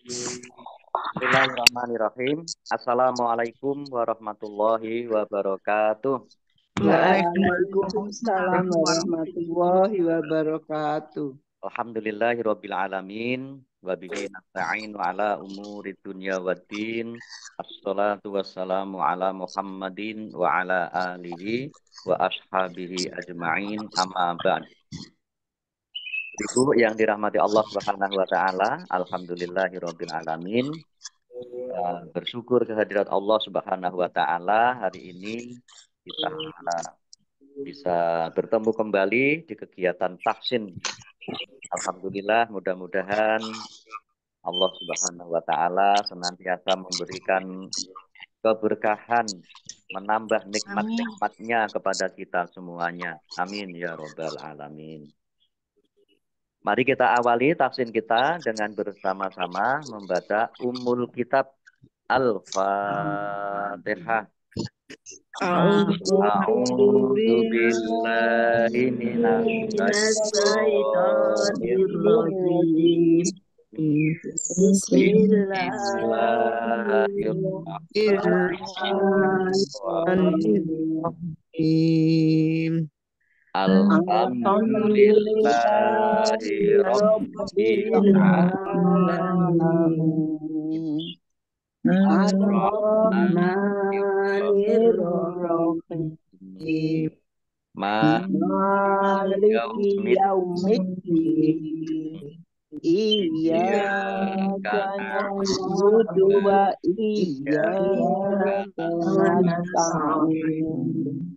Bismillahirrahmanirrahim. Assalamualaikum warahmatullahi wabarakatuh. Waalaikumsalam warahmatullahi wabarakatuh. Alhamdulillahirabbil alamin wa bihi nasta'inu ala umuri dunya waddin. Assalatu wassalamu ala Muhammadin wa ala alihi wa ashabihi ajma'in amma ba'd. Ibu yang dirahmati Allah Subhanahu wa taala, alhamdulillahirabbil alamin. Bersyukur kehadirat Allah Subhanahu wa taala hari ini kita bisa bertemu kembali di kegiatan tahsin. Alhamdulillah, mudah-mudahan Allah Subhanahu wa taala senantiasa memberikan keberkahan, menambah nikmat-nikmatnya kepada kita semuanya. Amin ya robbal alamin. Mari kita awali tahsin kita dengan bersama-sama membaca Ummul Kitab Al-Fatihah. A'udzu billahi minasyaitonir rajim. Bismillahirrahmanirrahim. Alhamdulillahi rabbil alamin. Ar-Rahmanir-Rahim. Maliki yaumiddin. Iyyaka na'budu wa iyyaka nasta'in.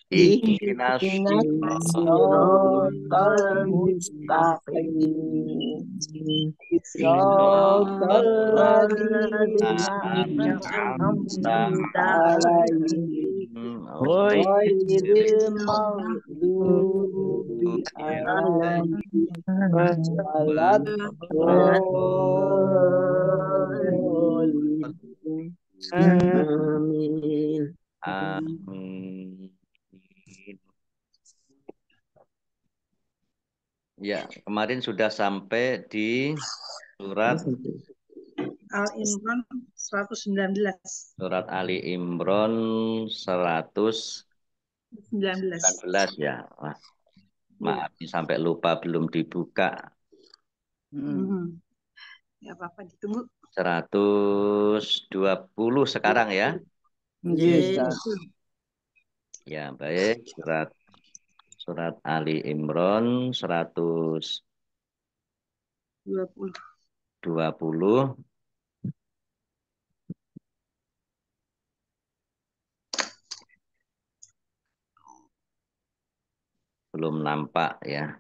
Ihdinas siratal mustaqim. Siratal ladzina an'amta alaihim ghairil maghdubi alaihim waladdallin. Amin. Amin. Ya, kemarin sudah sampai di surat Al-Imran 119. Surat Ali Imran 119 ya. Wah, maaf sampai lupa belum dibuka. Ya apa-apa ditunggu. 120 sekarang ya. Yes. Ya, baik. Surat Ali Imran 120. Belum nampak ya.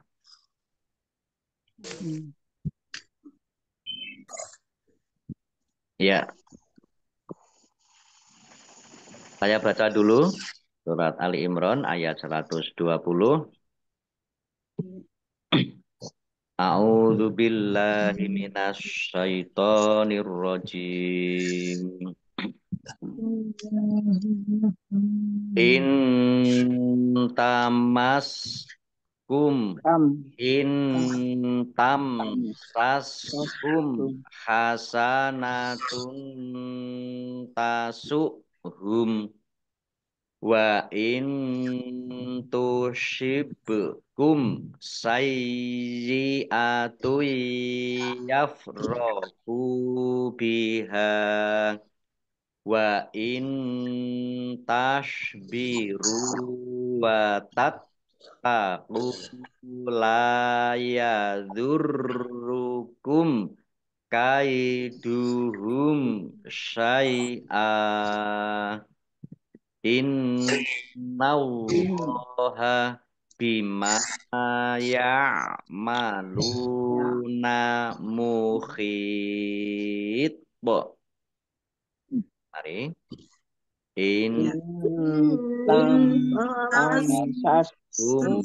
Ya. Saya baca dulu surat Ali Imran ayat 120. A'udzu billahi minasy syaithanir rajim. In tamsaskum hasanatun tasuhum wa in tushibkum sayyi'atu yafrahu biha wa in tashbiru wa tattaqu la yadurrukum kaiduhum syai'a. Innallaha bima ya'maluna muhit. Mari. Tamsaskum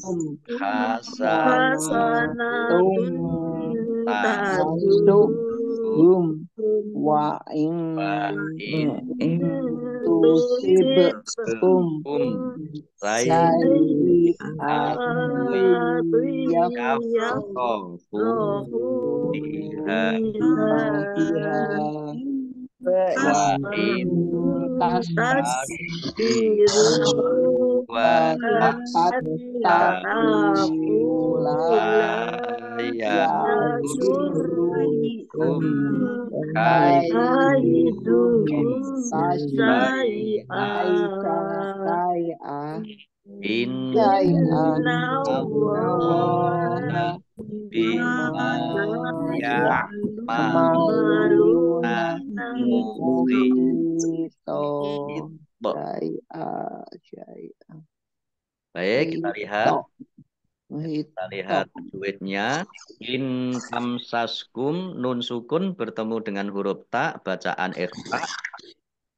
hasanatun tasuhum wa in tusibkum sayyi'atun yafrahu fiha fiha wa wa in tasbiru tasbiru wa tattaqulla ya yadurukum Kaiduhum aika kai'a inna kai'a Allah innallaha bima ya'maluna ya'maluna muhito. muhito syai'a Baik, kita lihat muhito duitnya. In tamsaskum nun sukun bertemu dengan huruf ta, bacaan ikhfa,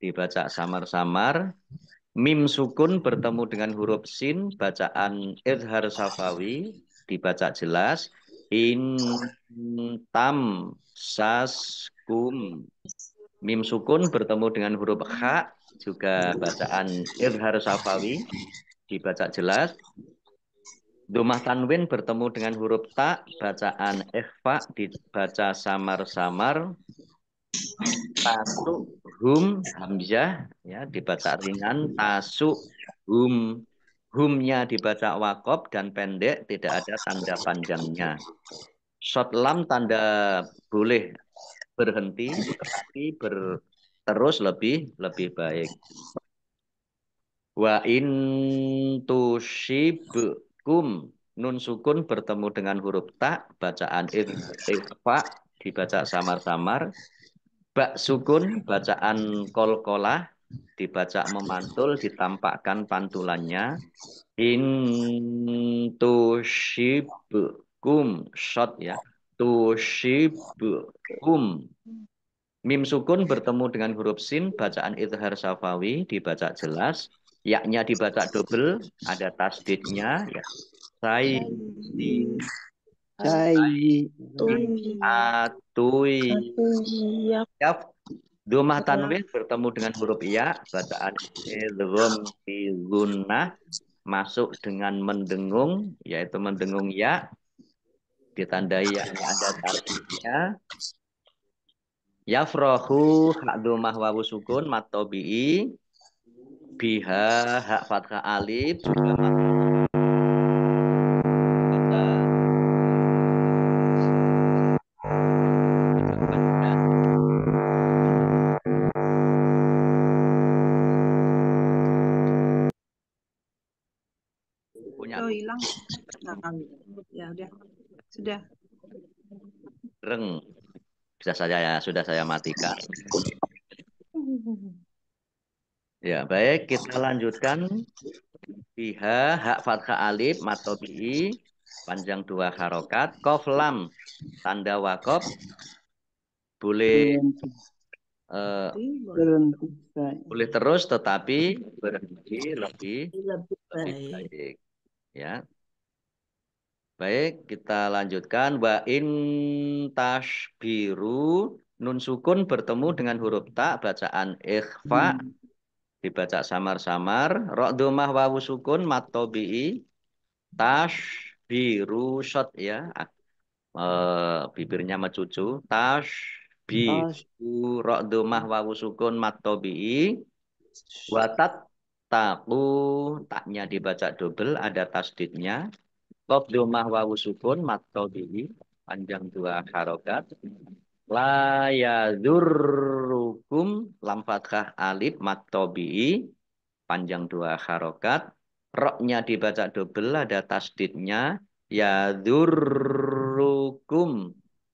dibaca samar-samar. Mim sukun bertemu dengan huruf sin, bacaan izhar safawi, dibaca jelas. In tamsaskum. Mim sukun bertemu dengan huruf kha, juga bacaan izhar safawi, dibaca jelas. Domah tanwin bertemu dengan huruf ta, bacaan ikhfa, dibaca samar-samar. Tasuk hum hamzah ya dibaca ringan, tasuk hum, humnya dibaca wakob dan pendek, tidak ada tanda panjangnya. Short lam tanda boleh berhenti tetapi terus lebih baik. Wa in tusibkum nun sukun bertemu dengan huruf ta, bacaan ikhfa, dibaca samar-samar. Bak sukun bacaan kolkolah, dibaca memantul, ditampakkan pantulannya. In tushibkum shot ya. Tushibkum. Mim sukun bertemu dengan huruf sin, bacaan izhar safawi, dibaca jelas. Yaknya dibaca double, ada tasdidnya ya. Sai di Sayyi atui yaf. Domah tanwin bertemu dengan huruf ya, bacaan idgham fi gunnah, masuk dengan mendengung, yaitu mendengung ya, ditandai yang ada tasdidnya. Yafrahu hak domah wawu sukun matobi'i, biha hak fathah alif juga punya Oh, hilang. Ya udah. Sudah. reng. Sudah saya matikan. Ya, baik, kita lanjutkan. Biha hak fathah alif matobi'i, panjang 2 harokat. Kof lam tanda wakob, boleh berhenti boleh terus tetapi berhenti lebih Lebih baik. Ya. Baik, kita lanjutkan. Wa in tashbiru nun sukun bertemu dengan huruf ta, bacaan ikhfa, dibaca samar-samar. Ra dhammah wawu sukun matobi'i, tashbiru shot ya. Bibirnya mecucu. Tashbiru ra dhammah wawu sukun matobi'i. Watat taku, taknya dibaca double, ada tasdidnya. Qaf dhammah wawu sukun matobi'i, panjang 2 harokat. La yadurrukum lam fathah alif matobi'i, panjang 2 harokat. Roknya dibaca double, ada tasdidnya. Yadurrukum.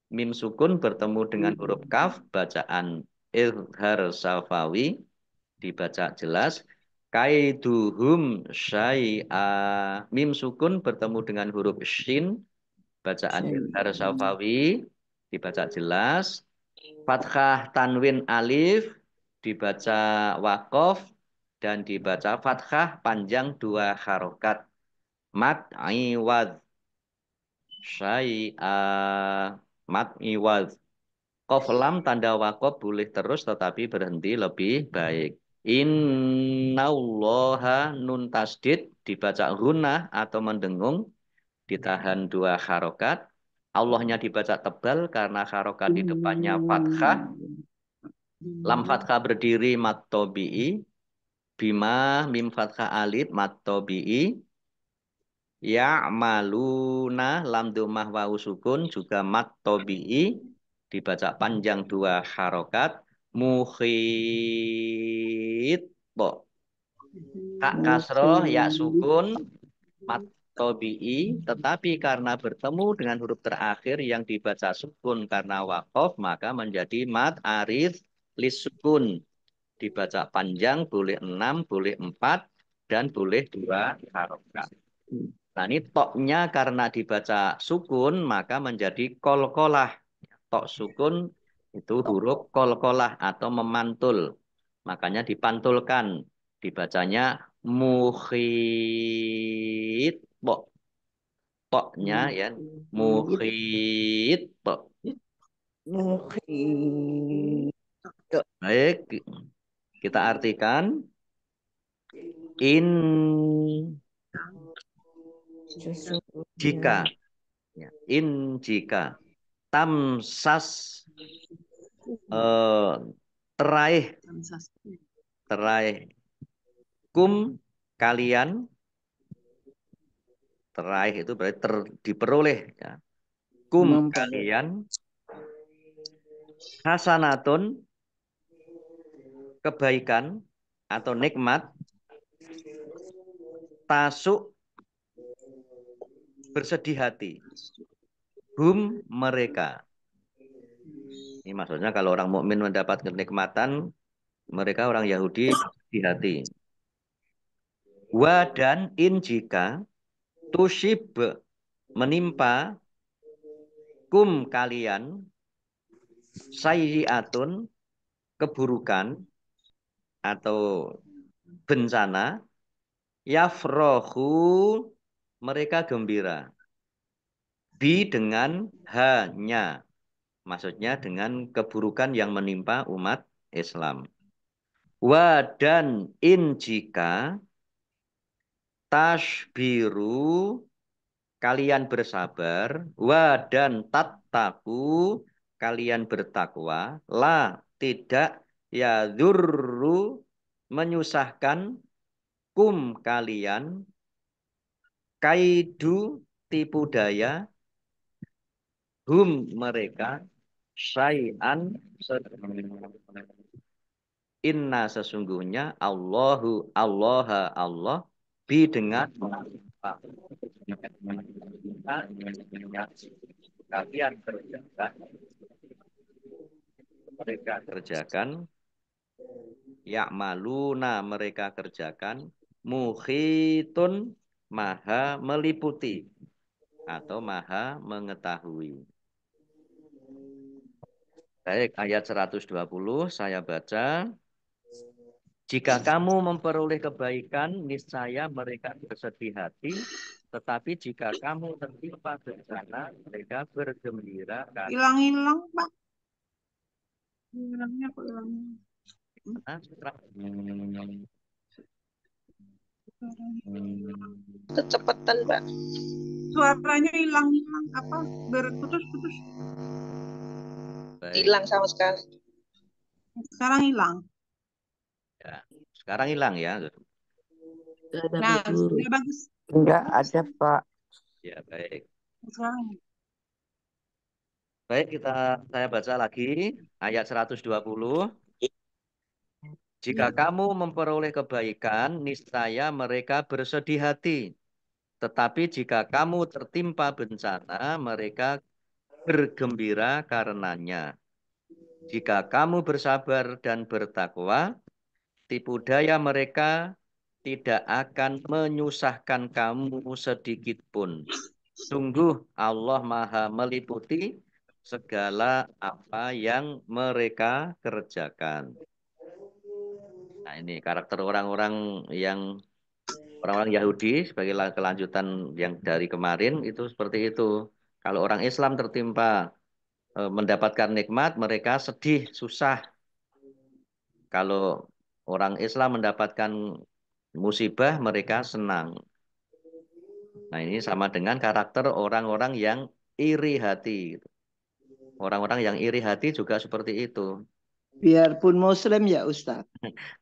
Mim sukun bertemu dengan huruf kaf, bacaan izhar safawi, dibaca jelas. Kaiduhum syai'a. Mim sukun bertemu dengan huruf shin, bacaan izhar safawi, dibaca jelas. Fathah tanwin alif, dibaca wakof, dan dibaca fathah panjang 2 harokat. Mat iwad syai'a, mat iwad. Qaf lam tanda wakof boleh terus tetapi berhenti lebih baik. Innallaha nun tasdid, dibaca gunnah atau mendengung, ditahan 2 harokat. Allahnya dibaca tebal karena harokat di depannya fathah. Lam fathah berdiri mat tobi'i. Bima mim fathah alif mat tobi'i. Ya'maluna lam domah wawu sukun juga mat tobi'i. Dibaca panjang 2 harokat. Mukhit. Kak kasroh ya sukun mat tobi'i, tetapi karena bertemu dengan huruf terakhir yang dibaca sukun karena wakof, maka menjadi mat arid lis sukun. Dibaca panjang boleh 6, boleh 4, dan boleh 2 harokat. Nah ini toknya karena dibaca sukun, maka menjadi kolkolah. Tok sukun itu huruf kolkolah atau memantul. Makanya dipantulkan. Dibacanya mukhit. Toknya ya. Mukhit. Mukhit. Baik. Kita artikan. In jika. Ya, in jika. Tamsas. Teraih. Teraih. Kum kalian. Teraih itu berarti diperoleh. Ya. Kum kalian. Hasanatun. Kebaikan. Atau nikmat. Tasuk. Bersedih hati. Hum mereka. Ini maksudnya kalau orang mukmin mendapat kenikmatan, mereka orang Yahudi bersedih hati. Wa dan in jika tushib menimpa kum kalian sayyi'atun keburukan atau bencana yafrohu mereka gembira bi dengan hanya maksudnya dengan keburukan yang menimpa umat Islam. Wa dan in jika tasbiru kalian bersabar, wa dan tattaku kalian bertakwa, la tidak ya dzurru menyusahkan kum kalian kaidu tipu daya hum mereka syai'an inna sesungguhnya Allahu Allah bi dengan kalian kerjakan mereka kerjakan ya'maluna mereka kerjakan muhitun maha meliputi atau maha mengetahui. Baik, ayat 120 saya baca. Jika kamu memperoleh kebaikan, niscaya mereka bersedih hati. Tetapi jika kamu tertimpa bencana, mereka bergembira. Hilang-hilang, Pak. Hilangnya kok hilang. Kecepatan, Mbak. Suaranya hilang-hilang, apa? Berputus-putus. Hilang sama sekali. Sekarang hilang. Ya, sekarang hilang ya. Nah, sudah bagus. Enggak ada, Pak. Ya, baik. Sekarang. Baik, saya baca lagi ayat 120. Jika kamu memperoleh kebaikan, niscaya mereka bersedih hati. Tetapi jika kamu tertimpa bencana, mereka bergembira karenanya. Jika kamu bersabar dan bertakwa, tipu daya mereka tidak akan menyusahkan kamu sedikit pun. Sungguh Allah Maha meliputi segala apa yang mereka kerjakan. Nah, ini karakter orang-orang Yahudi sebagai kelanjutan yang dari kemarin itu seperti itu. Kalau orang Islam tertimpa mendapatkan nikmat, mereka sedih, susah. Kalau orang Islam mendapatkan musibah, mereka senang. Nah, ini sama dengan karakter orang-orang yang iri hati. Orang-orang yang iri hati juga seperti itu. Biarpun Muslim ya Ustaz.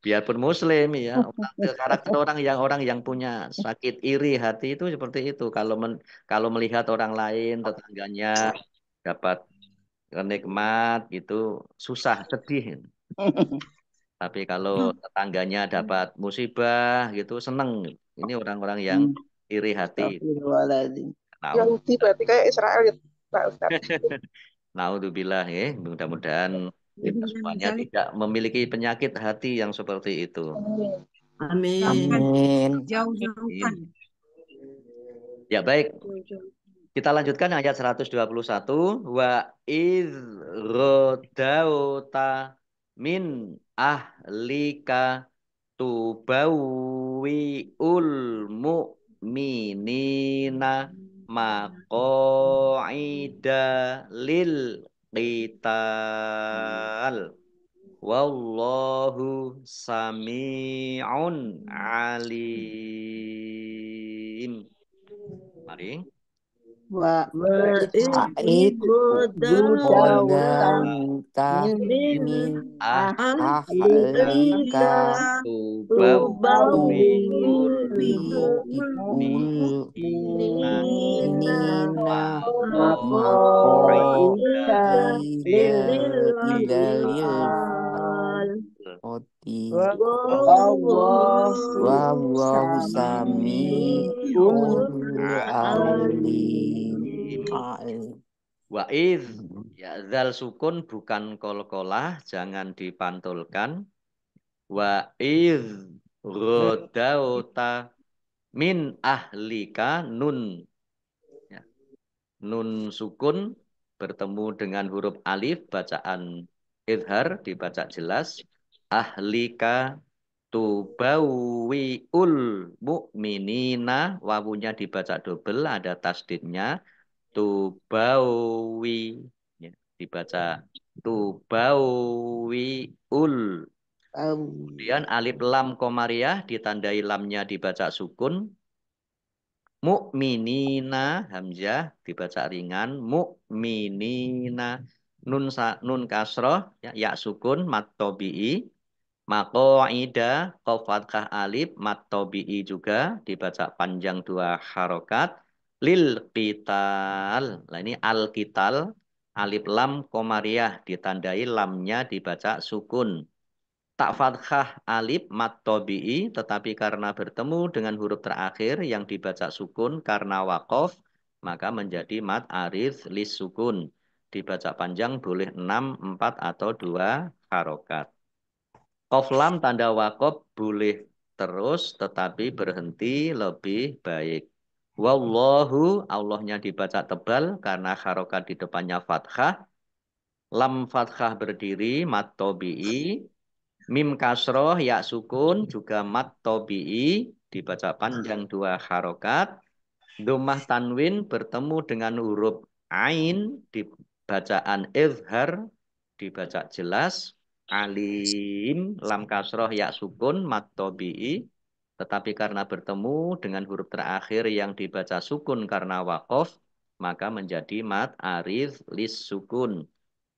Biarpun Muslim ya, karakter orang yang punya sakit iri hati itu seperti itu. Kalau melihat orang lain tetangganya dapat nikmat gitu, susah, sedih. Tapi kalau tetangganya dapat musibah gitu, seneng. Ini orang-orang yang iri hati. Astagfirullahaladzim. Nah, Yahudi berarti kayak Israel ya, Pak Ustadz. naudzubillah ya, mudah-mudahan kita semuanya tidak memiliki penyakit hati yang seperti itu. Amin. Amin. Jauh-jauhkan. Ya baik, Jauh-jauh. kita lanjutkan ayat 121. Wa idh rodauta min ahlika tubawwi'ul mu'minina maqa'ida lil qital. Wallahu sami'un alim. Mari. Wa Wa'id godauta godauta min min ahlika ahlika Tubawwi'ul tubawwi'ul mu'minina mu'minina maqa'ida maqa'ida lidalil qoti wallahu sami'un alim. Wa'idh, ya zal sukun bukan kolkolah, jangan dipantulkan. Wa'idh rodauta min ahlika nun. Ya. Nun sukun bertemu dengan huruf alif, bacaan idhar, dibaca jelas. Ahlika tubawwi'ul mu'minina, wawunya dibaca double, ada tasdidnya. Tubawi, ya, dibaca tubawiul. Kemudian alif lam komariah ditandai lamnya dibaca sukun. Mu'minina hamzah dibaca ringan. Mu'minina nun kasroh ya sukun mat tobi'i. Maqaida qaf fathah alif mat tobi'i juga dibaca panjang dua harokat. Lil qital. Nah ini al qital alif lam komariah ditandai lamnya dibaca sukun. Tak fathah alif mat tobi'i tetapi karena bertemu dengan huruf terakhir yang dibaca sukun karena waqaf maka menjadi mat aridh lis sukun. Dibaca panjang boleh 6, 4 atau 2 harokat. Qaf lam tanda waqaf boleh terus tetapi berhenti lebih baik. Wallahu, Allahnya dibaca tebal karena harokat di depannya fathah. Lam fathah berdiri, mat tobi'i. Mim kasroh, ya sukun, juga mat tobi'i. Dibaca panjang 2 harokat. Domah tanwin bertemu dengan huruf ain di bacaan izhar dibaca jelas. Alim lam kasroh ya sukun mat tobi'i. Tetapi karena bertemu dengan huruf terakhir yang dibaca sukun karena waqaf maka menjadi mat aridh lis sukun.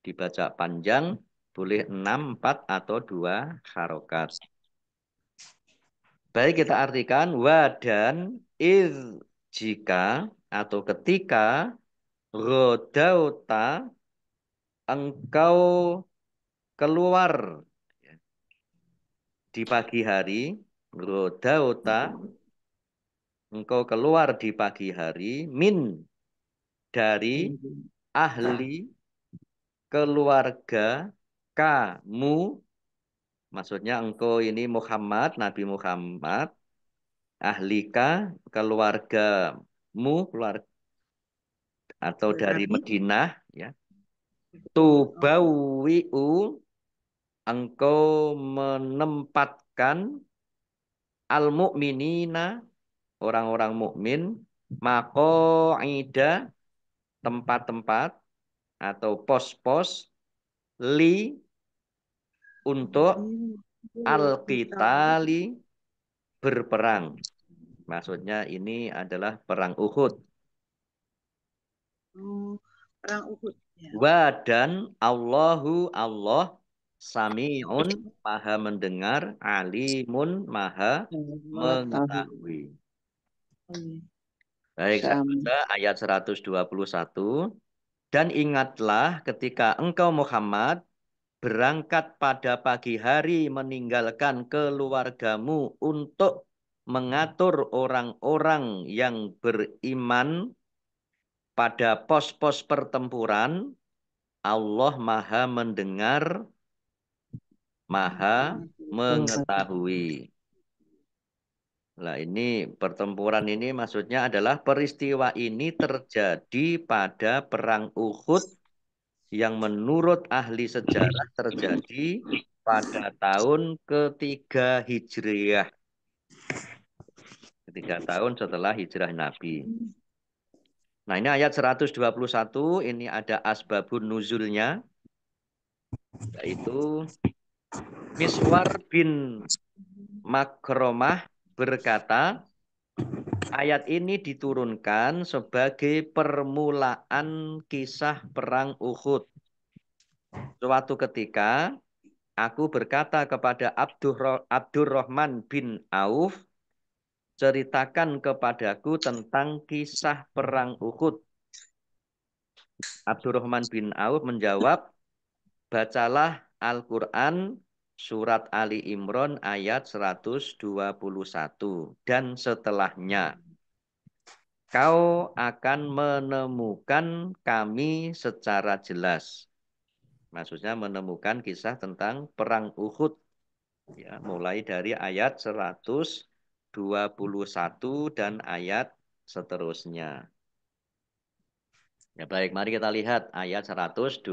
Dibaca panjang boleh 6, 4 atau 2 harokat. Baik kita artikan wa dan iz jika atau ketika rodauta engkau keluar di pagi hari, rodauta engkau keluar di pagi hari, min dari ahli keluarga kamu, maksudnya engkau ini Muhammad, Nabi Muhammad, ahlika keluargamu, keluarga atau dari Madinah, ya. Tubawi'u engkau menempatkan al-mu'minina orang-orang mukmin maqaida tempat-tempat atau pos-pos li untuk al-qitali berperang. Maksudnya ini adalah perang Uhud. Oh, perang Uhud. Ya. Wa dan Allahu Allah Sami'un maha mendengar, alimun maha mengetahui. Oh, iya. Baik, saya Sam. baca ayat 121. Dan ingatlah ketika engkau Muhammad berangkat pada pagi hari meninggalkan keluargamu untuk mengatur orang-orang yang beriman pada pos-pos pertempuran. Allah maha mendengar, maha mengetahui. Nah, ini pertempuran ini maksudnya adalah peristiwa ini terjadi pada perang Uhud yang menurut ahli sejarah terjadi pada tahun ketiga Hijriah. 3 tahun setelah hijrah Nabi. Nah, ini ayat 121, ini ada asbabun nuzulnya, yaitu Miswar bin Makromah berkata, ayat ini diturunkan sebagai permulaan kisah perang Uhud. Suatu ketika, aku berkata kepada Abdurrahman bin Auf, ceritakan kepadaku tentang kisah perang Uhud. Abdurrahman bin Auf menjawab, bacalah Al-Quran surat Ali Imran ayat 121 dan setelahnya. Kau akan menemukan kami secara jelas. Maksudnya menemukan kisah tentang perang Uhud. Ya, mulai dari ayat 121 dan ayat seterusnya. Ya baik, mari kita lihat ayat 122.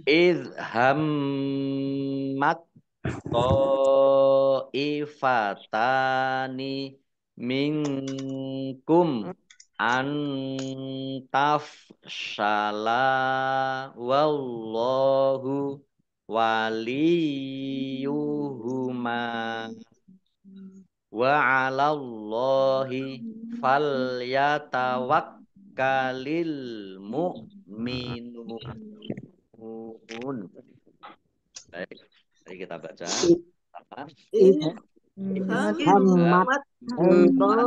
Idh hammat ta'ifatani minkum antafshala wallahu waliyuhuma wa 'alallahi falyatawakkalil mu'minun. Baik, mari kita baca. Hammat Minkum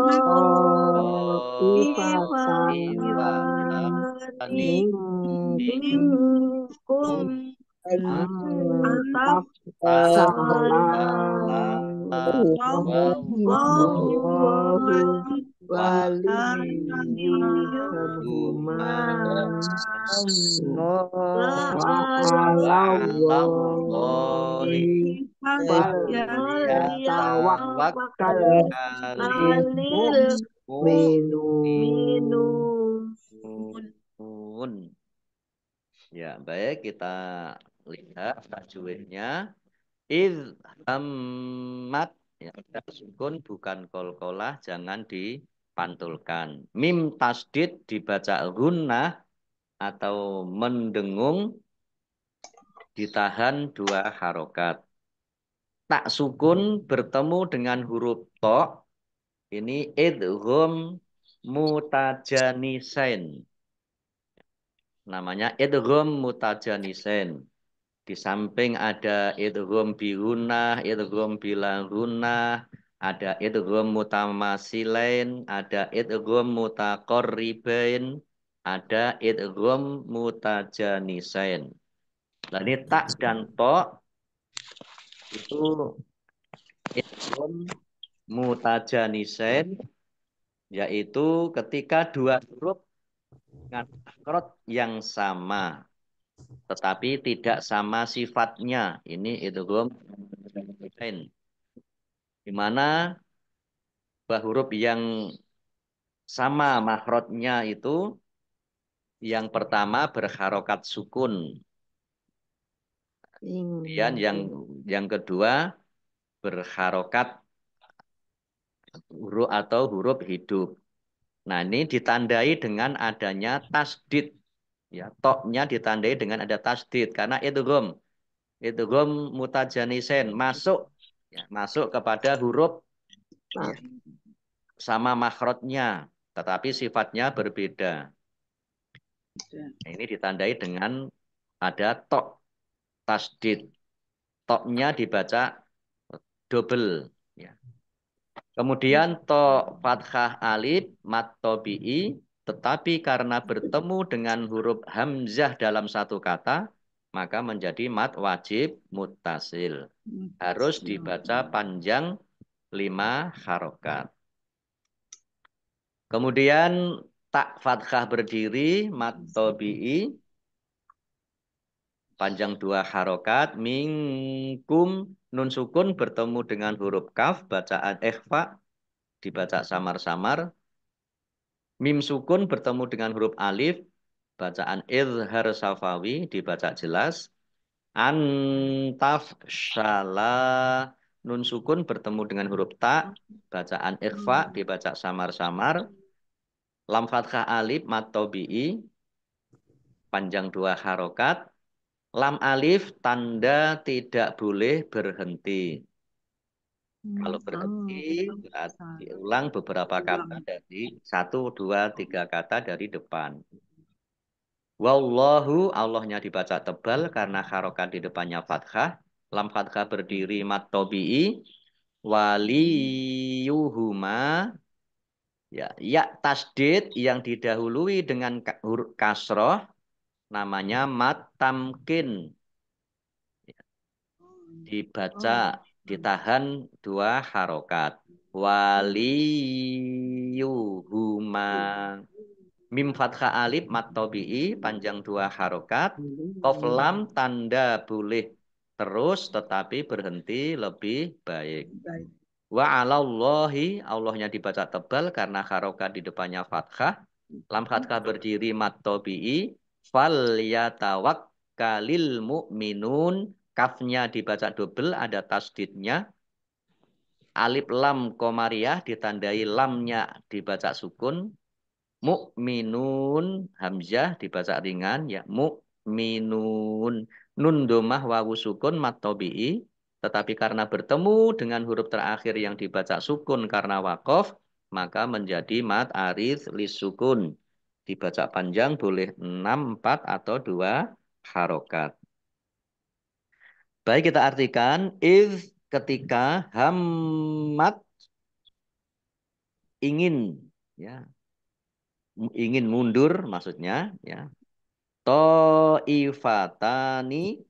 antaf Ya, baik, kita lihat tajwidnya. Idh hammat, ya, sukun bukan kolkolah, jangan dipantulkan. Mim tasdid dibaca gunnah atau mendengung, ditahan 2 harokat. Tak sukun bertemu dengan huruf to, ini idgham mutajanisain. Namanya idgham mutajanisain. Di samping ada idgham bihunah, idgham bilahunah, ada idgham mutamasilain, ada idgham mutaqarribain, ada idgham mutajanisain. Nah, ini tak dan to itu idgham mutajanisain, yaitu ketika 2 huruf dengan makrot yang sama tetapi tidak sama sifatnya. Ini idgham mutajanisain, di mana 2 huruf yang sama makrotnya itu yang pertama berharokat sukun, kemudian yang kedua berharokat huruf atau huruf hidup. Nah, ini ditandai dengan adanya tasdid. Ya, toknya ditandai dengan ada tasdid karena idgham mutajanisen masuk, ya, masuk kepada huruf sama makhrajnya, tetapi sifatnya berbeda. Nah, ini ditandai dengan ada tok tasdid. Toknya dibaca double. Ya. Kemudian to fathah alif mat tobi'i, tetapi karena bertemu dengan huruf hamzah dalam satu kata, maka menjadi mat wajib muttasil. Harus dibaca panjang 5 harokat. Kemudian tak fathah berdiri mat tobi'i, panjang 2 harokat. Minkum nun sukun bertemu dengan huruf kaf, bacaan ikhfa, dibaca samar-samar. Mim sukun bertemu dengan huruf alif, bacaan izhar safawi, dibaca jelas. Antaf syala, nun sukun bertemu dengan huruf ta, bacaan ikhfa, dibaca samar-samar. Lam fathah alif mat tobi'i, panjang 2 harokat. Lam alif tanda tidak boleh berhenti. Kalau berhenti, diulang beberapa kata dari 1, 2, 3 kata dari depan. Wallahu, Allahnya dibaca tebal karena harokat di depannya fathah. Lam fathah berdiri mat tobi'i. Waliyuhuma, ya tasdid yang didahului dengan huruf kasroh namanya mat tamkin. Dibaca, ditahan 2 harokat. Waliyuhuma. Mim fathah alif mat tobi'i, panjang 2 harokat. Qaf lam tanda boleh terus tetapi berhenti lebih baik. Wa 'alallahi, Allahnya dibaca tebal karena harokat di depannya fathah. Lam fathah berdiri mat tobi'i. Fal yatawakkalil mu'minun, kafnya dibaca double, ada tasdidnya. Alif lam komariah ditandai lamnya dibaca sukun. Mu'minun, hamzah dibaca ringan, ya mu'minun. Nun domah wawu sukun mat tobi'i, tetapi karena bertemu dengan huruf terakhir yang dibaca sukun karena wakof, maka menjadi mat arid lis sukun. Dibaca panjang boleh 6, 4, atau 2 harokat. Baik, kita artikan if ketika hammat ingin, ya, ingin mundur maksudnya, ya. To'ifatani,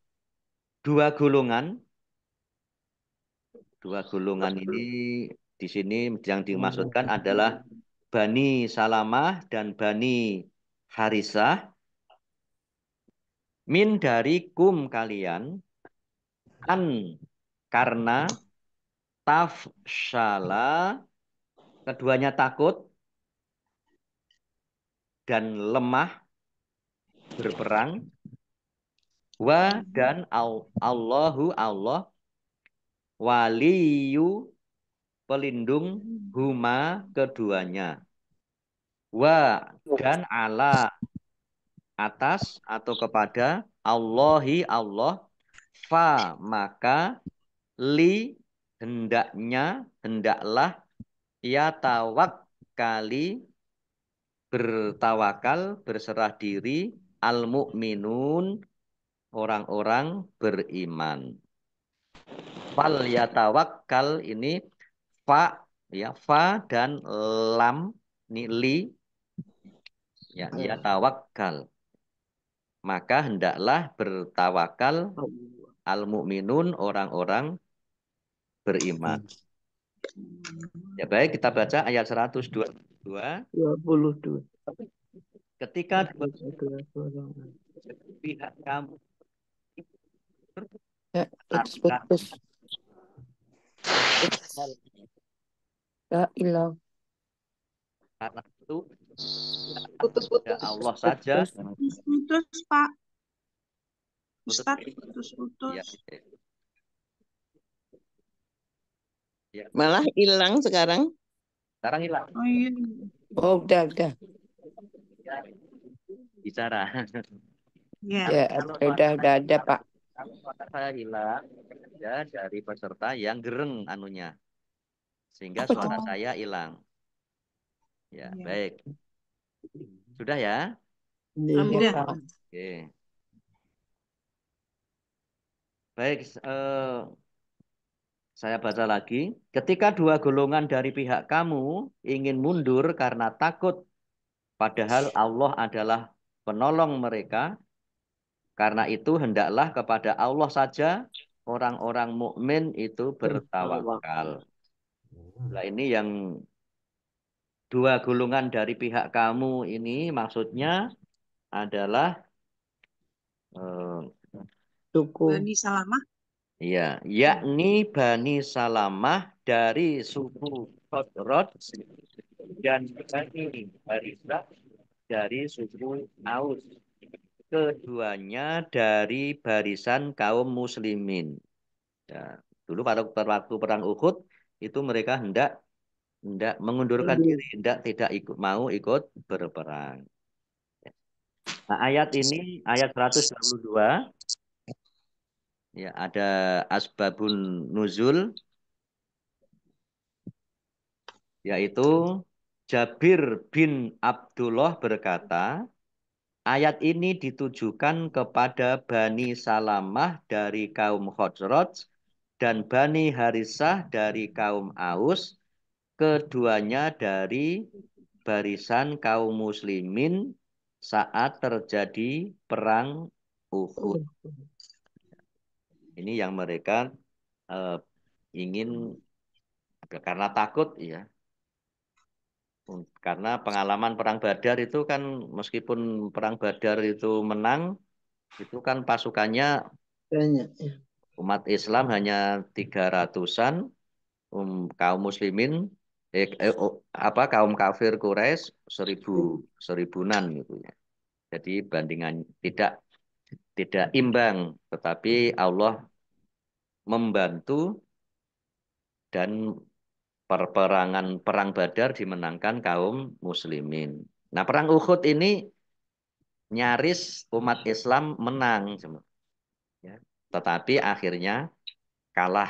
2 golongan. 2 golongan ini di sini yang dimaksudkan adalah Bani Salamah dan Bani Harisah. Min dari kum kalian, an karena tafshala, keduanya takut dan lemah berperang. Wa dan Allahu Allah, waliyu pelindung, huma keduanya. Wa dan ala atas atau kepada, Allahi Allah, fa maka, li hendaklah, yatawakkali bertawakal, berserah diri, al mu'minun orang-orang beriman. Fal yatawakkal ini fa, ya, fa dan lam ini li, ya, yatawakkal. Maka hendaklah bertawakal al mu'minun orang-orang beriman. Ya baik, kita baca ayat 122. 22. Ketika pihak kamu Ya, putus. Ya, hilang. karena itu Putus-putus. Allah saja. Putus, Pak. Putus. Ustaz, putus-putus. Ya, ya. Malah hilang sekarang. Sekarang hilang. Oh iya. Oh, udah. Bicara. Ya. Ya, udah ada, Pak. Kalau suara saya hilang, ya dari peserta yang gereng anunya. Sehingga suara saya hilang. Ya, Iya. baik. Sudah ya? Iya. Udah. Oke. Baik, saya baca lagi. Ketika dua golongan dari pihak kamu ingin mundur karena takut, padahal Allah adalah penolong mereka, karena itu hendaklah kepada Allah saja orang-orang mukmin itu bertawakal. Nah, ini yang dua golongan dari pihak kamu ini maksudnya adalah Suku. Bani Salamah. ya, yakni Bani Salamah dari suku Khazraj dan Bani Harisah dari suku Aus. Keduanya dari barisan kaum muslimin. Ya, dulu pada waktu perang Uhud itu mereka hendak mengundurkan diri, tidak mau ikut berperang. Nah, ayat ini ayat 122 ya ada asbabun nuzul yaitu Jabir bin Abdullah berkata, ayat ini ditujukan kepada Bani Salamah dari kaum Khazraj dan Bani Harisah dari kaum Aus, keduanya dari barisan kaum muslimin saat terjadi perang Uhud. Ini yang mereka ingin karena takut ya. Karena pengalaman perang Badar itu kan meskipun perang Badar itu menang, itu kan pasukannya Banyak. umat Islam hanya 300-an, kaum muslimin kaum kafir Quraisy 1000-an gitu ya. Jadi bandingan tidak imbang, tetapi Allah membantu dan perang Badar dimenangkan kaum muslimin. Nah, perang Uhud ini nyaris umat Islam menang, ya. Tetapi akhirnya kalah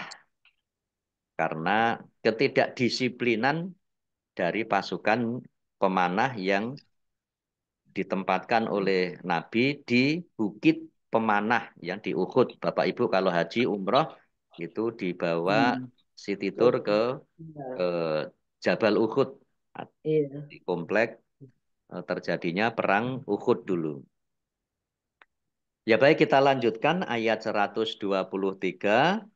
karena ketidakdisiplinan dari pasukan pemanah yang ditempatkan oleh Nabi di Bukit Pemanah yang di Uhud. Bapak Ibu kalau haji umroh itu dibawa City Tour ke Jabal Uhud Iya. di komplek terjadinya perang Uhud dulu. Ya baik, kita lanjutkan ayat 123.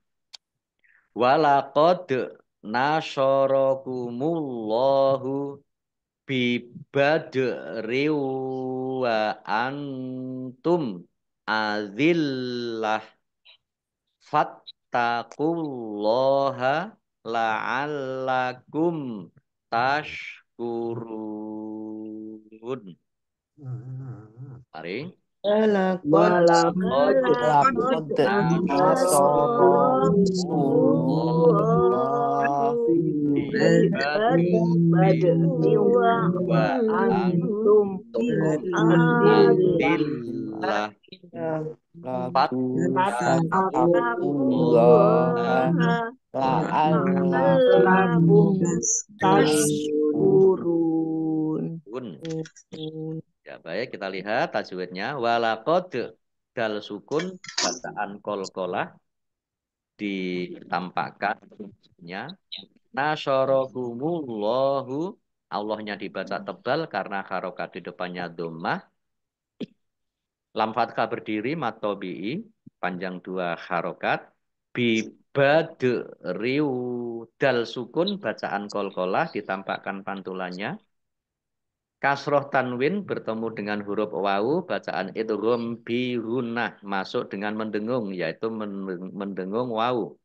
Walaqad nasarakumullahu bibadri wa antum azillah fattaqullaha la'allakum tashkurun. Mari. Walaqad Lakod nasarakumullah badri wa antum azillah lakum fattaqullaha la'allakum tashkurun. Ya baik, kita lihat tajwidnya. Walaqad dal sukun bacaan kolkolah ditampakkannya. Nasyarakumullahu, Allahnya dibaca tebal karena harokat di depannya dhammah. Lam fathah berdiri matobi'i panjang 2 harokat. Bibadriu dal sukun bacaan kolkolah ditampakkan pantulannya. Kasroh tanwin bertemu dengan huruf wawu bacaan idgham bi gunnah masuk dengan mendengung yaitu mendengung wawu.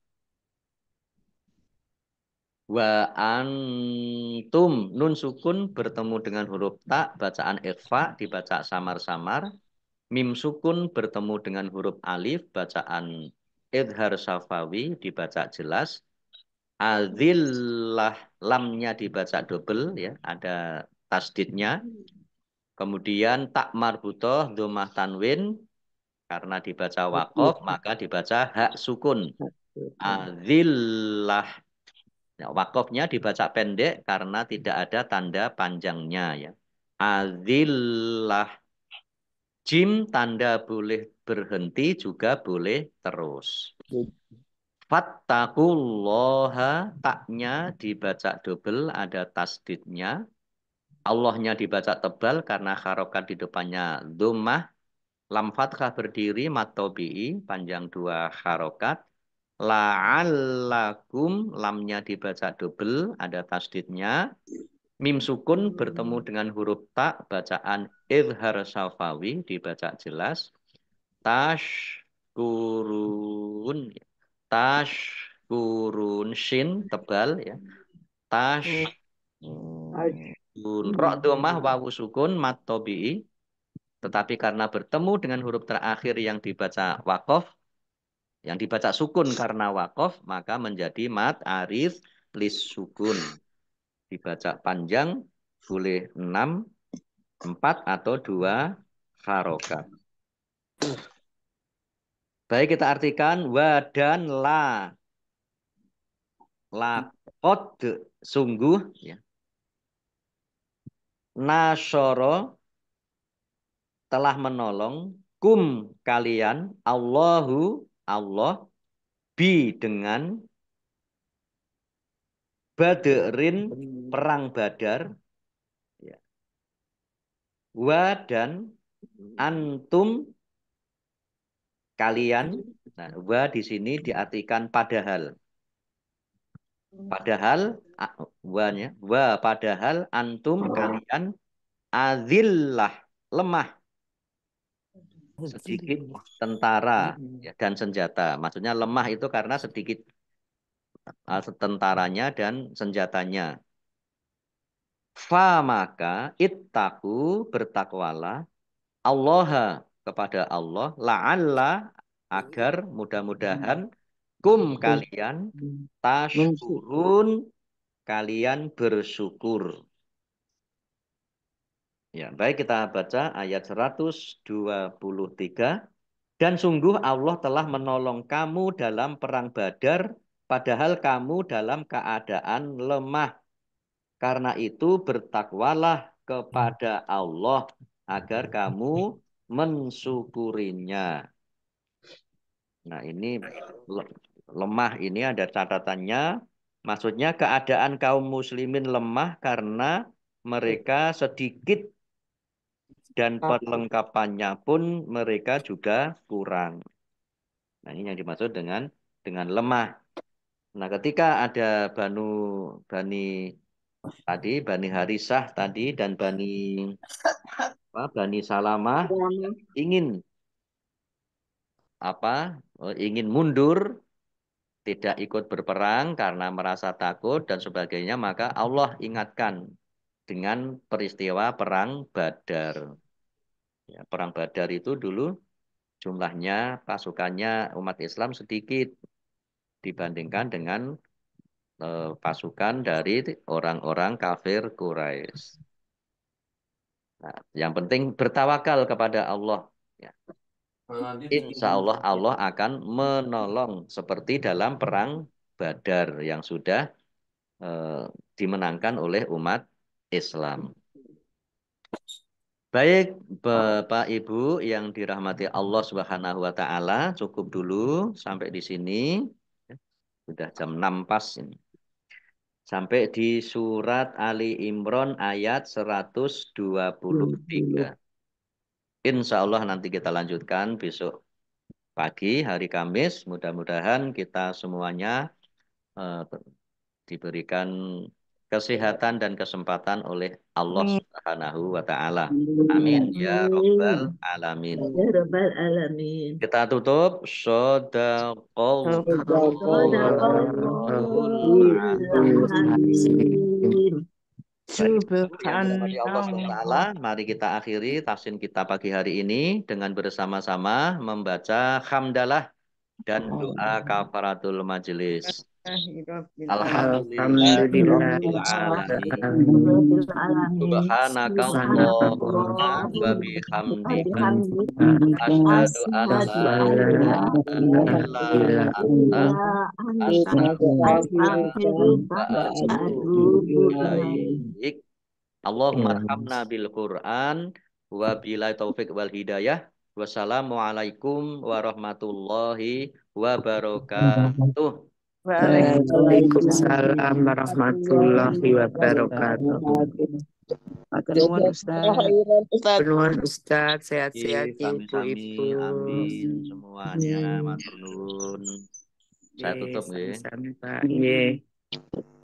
Wa antum nun sukun bertemu dengan huruf ta bacaan ikhfa dibaca samar-samar. Mim sukun bertemu dengan huruf alif bacaan idhar safawi dibaca jelas. Azillah lamnya dibaca double ya, ada tasdidnya. Kemudian tak marbutoh dhammah tanwin karena dibaca waqaf maka dibaca hak sukun. Azillah. Ya, wakofnya dibaca pendek karena tidak ada tanda panjangnya ya. Azillah. Jim tanda boleh berhenti juga boleh terus. Fattaqullaha, taknya dibaca double, ada tasdidnya. Allahnya dibaca tebal karena harokat di depannya dhammah. Lam fathah berdiri, mat tabi'i, panjang 2 harokat. La'allakum, lamnya dibaca double, ada tasdidnya. Mim sukun bertemu dengan huruf ta, bacaan idhar syafawi, dibaca jelas. Tashkurun, tashkurun, shin tebal ya. Ra dhammah wawu sukun mat tabi'i, tetapi karena bertemu dengan huruf terakhir yang dibaca wakof, yang dibaca sukun karena wakof, maka menjadi mat arif lis sukun. Dibaca panjang boleh 6, 4 atau 2 harokat. Baik, kita artikan wa dan la. Lakot sungguh ya. Nasyara telah menolong kum kalian Allahu Allah bi dengan badrin perang Badar ya. Wa dan antum kalian. Nah, wa di sini diartikan padahal. Padahal wa-nya, wa padahal antum kalian azillah lemah sedikit tentara ya, dan senjata. Maksudnya lemah itu karena sedikit tentaranya dan senjatanya. Fa maka ittaku bertakwalah Allah kepada Allah la'alla agar mudah-mudahan kum kalian tashkurun kalian bersyukur. Ya, baik kita baca ayat 123. Dan sungguh Allah telah menolong kamu dalam perang Badar, padahal kamu dalam keadaan lemah. Karena itu bertakwalah kepada Allah agar kamu mensyukurinya. Nah ini lemah ini ada catatannya. Maksudnya keadaan kaum muslimin lemah karena mereka sedikit dan perlengkapannya pun mereka juga kurang. Nah, ini yang dimaksud dengan lemah. Nah, ketika ada Bani Harisah tadi dan Bani Salamah ingin ingin mundur, tidak ikut berperang karena merasa takut dan sebagainya, maka Allah ingatkan dengan peristiwa perang Badar. Ya, perang Badar itu dulu jumlahnya pasukannya umat Islam sedikit dibandingkan dengan pasukan dari orang-orang kafir Quraisy. Nah, yang penting bertawakal kepada Allah. Ya. Insya Allah Allah akan menolong seperti dalam perang Badar yang sudah dimenangkan oleh umat Islam. Baik, Bapak Ibu yang dirahmati Allah Subhanahu wa taala, cukup dulu sampai di sini. Sudah jam 6 pas ini. Sampai di surat Ali Imran ayat 123. Insya Allah nanti kita lanjutkan besok pagi hari Kamis. Mudah-mudahan kita semuanya diberikan kesehatan dan kesempatan oleh Allah Subhanahu wa taala. Amin ya rabbal alamin. Ya Rabbal Alamin. Kita tutup shadaqallahu Allah SWT, mari kita akhiri tafsir kita pagi hari ini dengan bersama-sama membaca hamdalah dan doa kafaratul majelis. Alhamdulillah. Alhamdulillahirabbil alamin. Subhanallah. Subhanakallahumma wa bihamdika asyhadu an la ilaha illa anta astaghfiruka wa atubu ilaik. Allahumma arhamna bil Qur'an wa billahi taufik wal hidayah. Wassalamualaikum warahmatullahi wabarakatuh. Waalaikumsalam warahmatullahi wabarakatuh. Nuwun Ustaz. Nuwun Ustaz, sehat-sehat ya Sami-sami, Ibu-ibu. amin semuanya. Matur nuwun. Saya tutup nggih. Sami-sami Pak. Nggih.